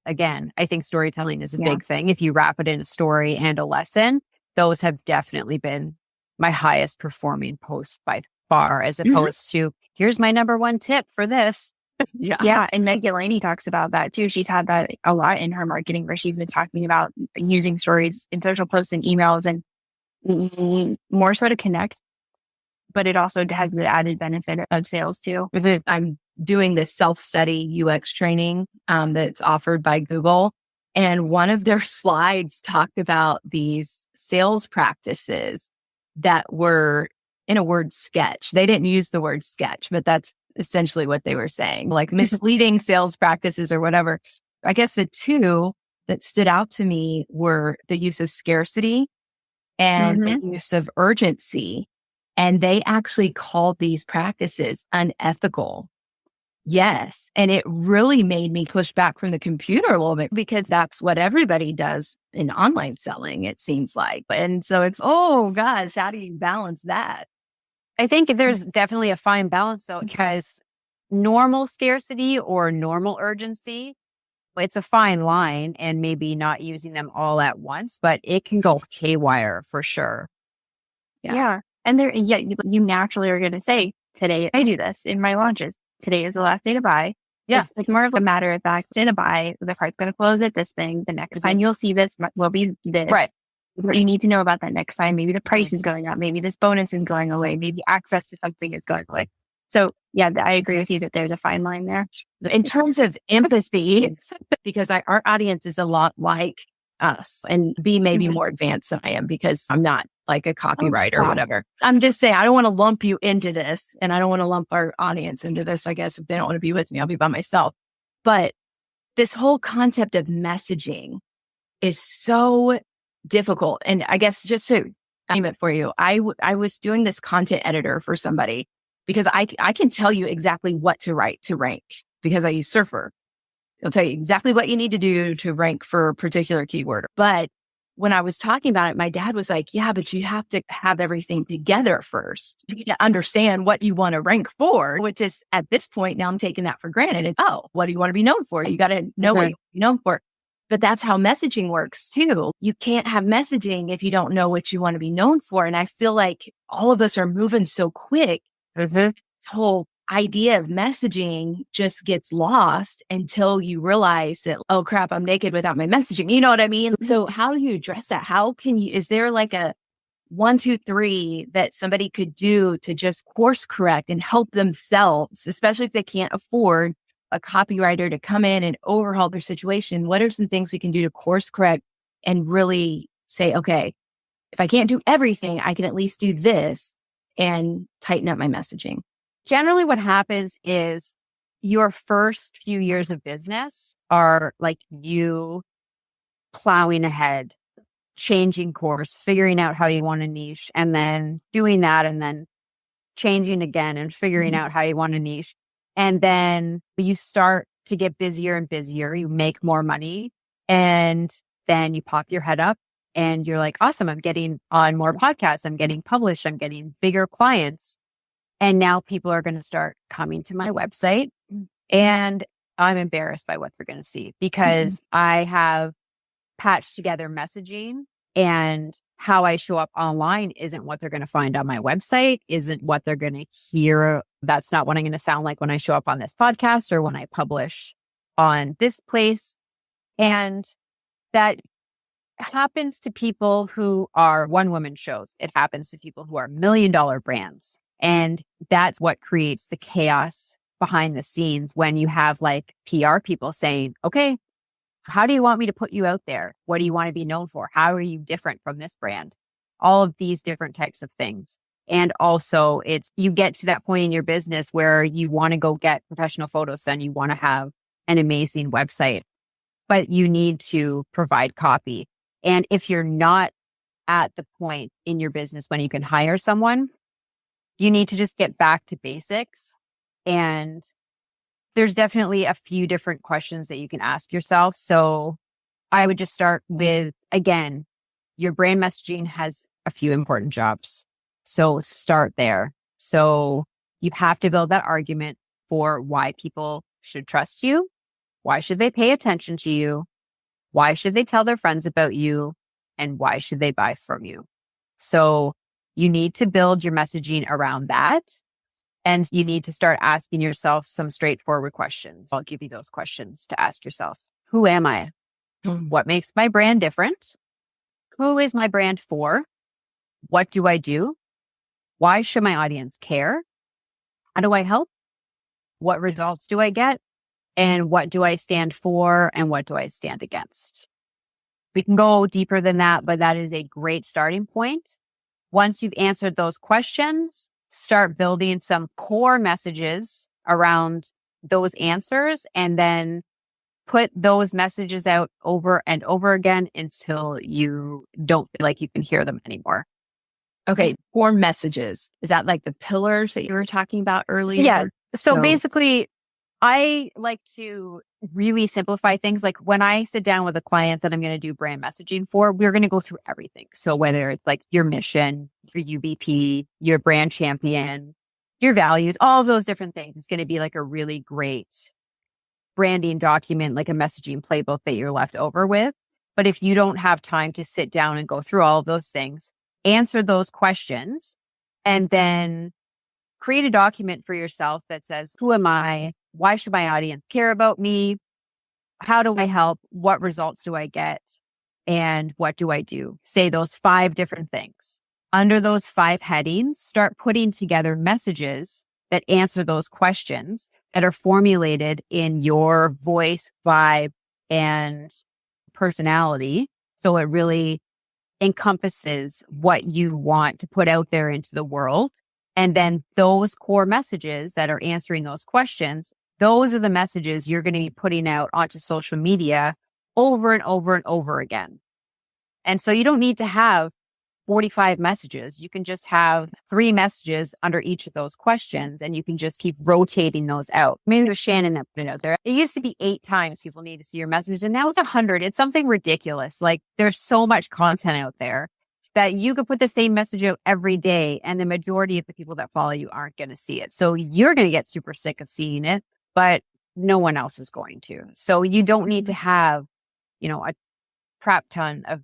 Again, I think storytelling is a big thing. If you wrap it in a story and a lesson, those have definitely been my highest performing posts by far, as opposed to here's my number one tip for this. Yeah. And Meg Delaney talks about that too. She's had that a lot in her marketing where she's been talking about using stories in social posts and emails and more so to connect, but it also has the added benefit of sales too. I'm doing this self-study UX training that's offered by Google. And one of their slides talked about these sales practices that were in a word sketch. They didn't use the word sketch, but that's essentially what they were saying, like misleading sales practices or whatever. I guess the two that stood out to me were the use of scarcity and the use of urgency. And they actually called these practices unethical. Yes. And it really made me push back from the computer a little bit because that's what everybody does in online selling, it seems like. And so it's, oh gosh, how do you balance that? I think there's definitely a fine balance though, because normal scarcity or normal urgency, it's a fine line, and maybe not using them all at once, but it can go haywire for sure. Yeah. And you naturally are going to say, today I do this in my launches. Today is the last day to buy. Yeah. It's like more of a matter of fact, day to buy. The cart's going to close at this thing. The next time you'll see this will be this. Right. What you need to know about that next time. Maybe the price is going up. Maybe this bonus is going away. Maybe access to something is going away. So yeah, I agree with you that there's a fine line there. In terms of empathy, because our audience is a lot like us, and B, maybe more advanced than I am because I'm not like a copywriter or whatever. I'm just saying, I don't want to lump you into this, and I don't want to lump our audience into this. I guess if they don't want to be with me, I'll be by myself. But this whole concept of messaging is so difficult. And I guess just to name it for you, I was doing this content editor for somebody because I can tell you exactly what to write to rank because I use Surfer. It'll tell you exactly what you need to do to rank for a particular keyword. But when I was talking about it, my dad was like, yeah, but you have to have everything together first. You need to understand what you want to rank for, which is at this point, now I'm taking that for granted. And, what do you want to be known for? You got to know what you want to be known for. But that's how messaging works too. You can't have messaging if you don't know what you want to be known for. And I feel like all of us are moving so quick. This whole idea of messaging just gets lost until you realize that, oh crap, I'm naked without my messaging. You know what I mean? So how do you address that? Is there like a 1, 2, 3 that somebody could do to just course correct and help themselves, especially if they can't afford a copywriter to come in and overhaul their situation? What are some things we can do to course correct and really say, okay, if I can't do everything, I can at least do this and tighten up my messaging? Generally, what happens is your first few years of business are like you plowing ahead, changing course, figuring out how you want to niche, and then doing that, and then changing again and figuring out how you want to niche. And then you start to get busier and busier. You make more money, and then you pop your head up and you're like, awesome, I'm getting on more podcasts. I'm getting published. I'm getting bigger clients. And now people are going to start coming to my website, and I'm embarrassed by what they're going to see because I have patched together messaging, and how I show up online isn't what they're going to find on my website, isn't what they're going to hear. That's not what I'm going to sound like when I show up on this podcast or when I publish on this place. And that happens to people who are one-woman shows. It happens to people who are $1 million brands. And that's what creates the chaos behind the scenes when you have like PR people saying, okay, how do you want me to put you out there? What do you want to be known for? How are you different from this brand? All of these different types of things. And also you get to that point in your business where you want to go get professional photos done. You want to have an amazing website, but you need to provide copy. And if you're not at the point in your business when you can hire someone, you need to just get back to basics. And there's definitely a few different questions that you can ask yourself. So I would just start with, again, your brand messaging has a few important jobs. So start there. So you have to build that argument. for why people should trust you. Why should they pay attention to you? Why should they tell their friends about you? And why should they buy from you? So you need to build your messaging around that. And you need to start asking yourself some straightforward questions. I'll give you those questions to ask yourself. Who am I? What makes my brand different? Who is my brand for? What do I do? Why should my audience care? How do I help? What results do I get? And what do I stand for? And what do I stand against? We can go deeper than that, but that is a great starting point. Once you've answered those questions, start building some core messages around those answers, and then put those messages out over and over again until you don't feel like you can hear them anymore. Okay, core messages. Is that like the pillars that you were talking about earlier? Yeah. So basically, I like to really simplify things. Like when I sit down with a client that I'm going to do brand messaging for, we're going to go through everything. So whether it's like your mission, your UBP, your brand champion, your values, all of those different things, it's going to be like a really great branding document, like a messaging playbook that you're left over with. But if you don't have time to sit down and go through all of those things, answer those questions, and then create a document for yourself that says, who am I? Why should my audience care about me? How do I help? What results do I get? And what do I do? Say those 5 different things. Under those 5 headings, start putting together messages that answer those questions that are formulated in your voice, vibe, and personality. So it really encompasses what you want to put out there into the world. And then those core messages that are answering those questions, those are the messages you're going to be putting out onto social media over and over and over again. And so you don't need to have 45 messages. You can just have 3 messages under each of those questions, and you can just keep rotating those out. Maybe it was Shannon that put it out there. It used to be 8 times people need to see your message, and now it's 100. It's something ridiculous. Like there's so much content out there that you could put the same message out every day, and the majority of the people that follow you aren't going to see it. So you're going to get super sick of seeing it, but no one else is going to. So you don't need to have, a crap ton of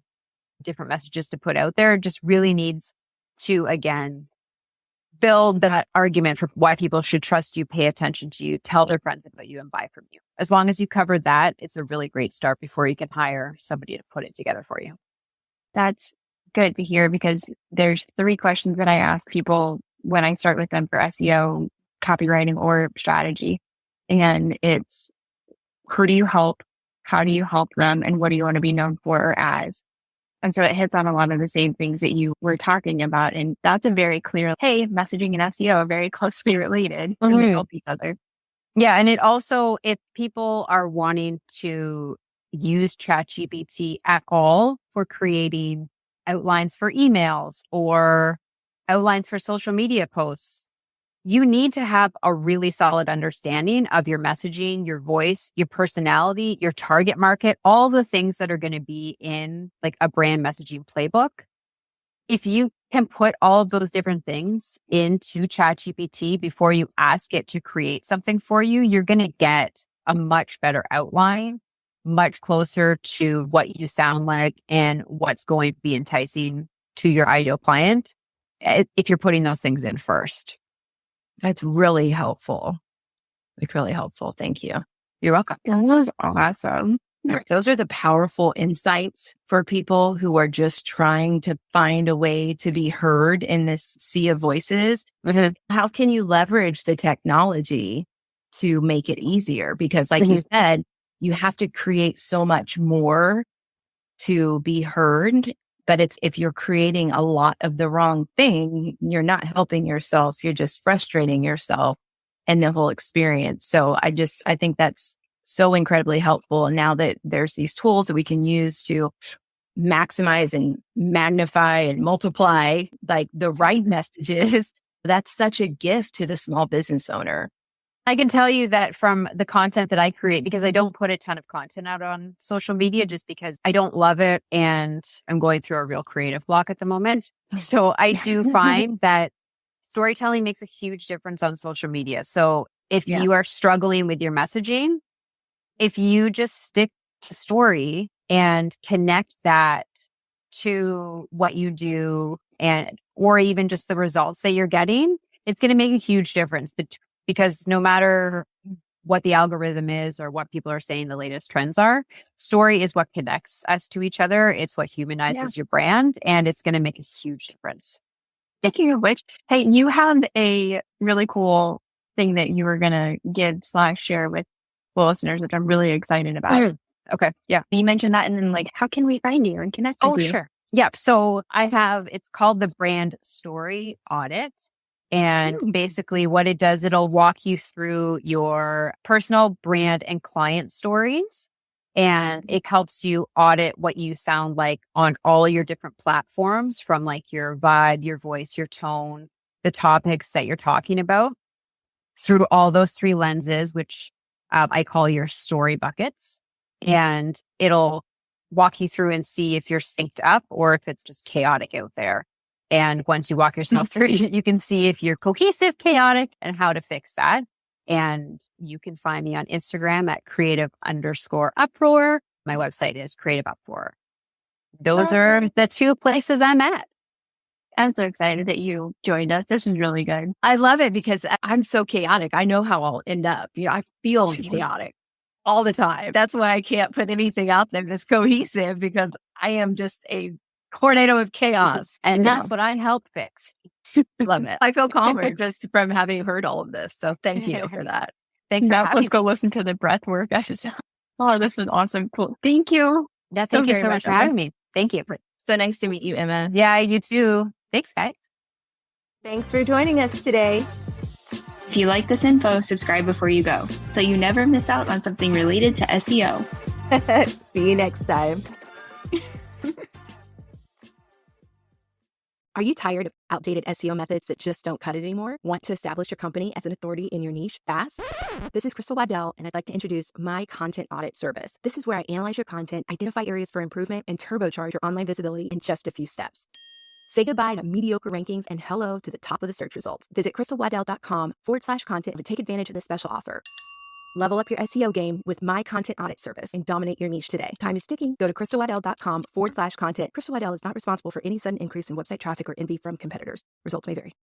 different messages to put out there. It just really needs to, again, build that argument for why people should trust you, pay attention to you, tell their friends about you, and buy from you. As long as you cover that, it's a really great start before you can hire somebody to put it together for you. That's good to hear, because there's 3 questions that I ask people when I start with them for SEO, copywriting, or strategy. And it's, who do you help? How do you help them? And what do you want to be known for or as? And so it hits on a lot of the same things that you were talking about. And that's a very clear, hey, messaging and SEO are very closely related to help each other. Yeah. And it also, if people are wanting to use ChatGPT at all for creating outlines for emails or outlines for social media posts, you need to have a really solid understanding of your messaging, your voice, your personality, your target market, all the things that are going to be in like a brand messaging playbook. If you can put all of those different things into ChatGPT before you ask it to create something for you, you're going to get a much better outline, much closer to what you sound like and what's going to be enticing to your ideal client if you're putting those things in first. That's really helpful. Really helpful. Thank you. You're welcome. That was awesome. Those are the powerful insights for people who are just trying to find a way to be heard in this sea of voices. How can you leverage the technology to make it easier? Because like you said, you have to create so much more to be heard. But if you're creating a lot of the wrong thing, you're not helping yourself. You're just frustrating yourself and the whole experience. So I think that's so incredibly helpful. And now that there's these tools that we can use to maximize and magnify and multiply like the right messages, that's such a gift to the small business owner. I can tell you that from the content that I create, because I don't put a ton of content out on social media just because I don't love it and I'm going through a real creative block at the moment. So I do find that storytelling makes a huge difference on social media. So If you are struggling with your messaging, if you just stick to story and connect that to what you do or even just the results that you're getting, it's going to make a huge difference because no matter what the algorithm is or what people are saying the latest trends are, story is what connects us to each other. It's what humanizes your brand, and it's going to make a huge difference. Speaking of which, hey, you have a really cool thing that you were going to give/share with the listeners, which I'm really excited about. Okay. Yeah. You mentioned that, and then like, how can we find you and connect with you? Oh, sure. Yep. So it's called the Brand Story Audit. And basically what it does, it'll walk you through your personal brand and client stories. And it helps you audit what you sound like on all your different platforms, from like your vibe, your voice, your tone, the topics that you're talking about, through all those 3 lenses, which I call your story buckets. And it'll walk you through and see if you're synced up or if it's just chaotic out there. And once you walk yourself through, you can see if you're cohesive, chaotic, and how to fix that. And you can find me on Instagram at creative_uproar. My website is Creative Uproar. Those are the 2 places I'm at. I'm so excited that you joined us. This is really good. I love it because I'm so chaotic. I know how I'll end up. I feel chaotic all the time. That's why I can't put anything out there that's cohesive, because I am just a tornado of chaos. And that's what I help fix. Love it. I feel calmer just from having heard all of this. So thank you for that. Thanks for having Let's go listen to the breath work. Oh, this was awesome. Cool. Thank you. Thank you so much for having me. Thank you. So nice to meet you, Emma. Yeah, you too. Thanks, guys. Thanks for joining us today. If you like this info, subscribe before you go, so you never miss out on something related to SEO. See you next time. Are you tired of outdated SEO methods that just don't cut it anymore? Want to establish your company as an authority in your niche fast? This is Crystal Waddell, and I'd like to introduce my content audit service. This is where I analyze your content, identify areas for improvement, and turbocharge your online visibility in just a few steps. Say goodbye to mediocre rankings and hello to the top of the search results. Visit crystalwaddell.com/content to take advantage of this special offer. Level up your SEO game with my content audit service and dominate your niche today. Time is ticking. Go to crystalwaddell.com/content. Crystal Waddell is not responsible for any sudden increase in website traffic or envy from competitors. Results may vary.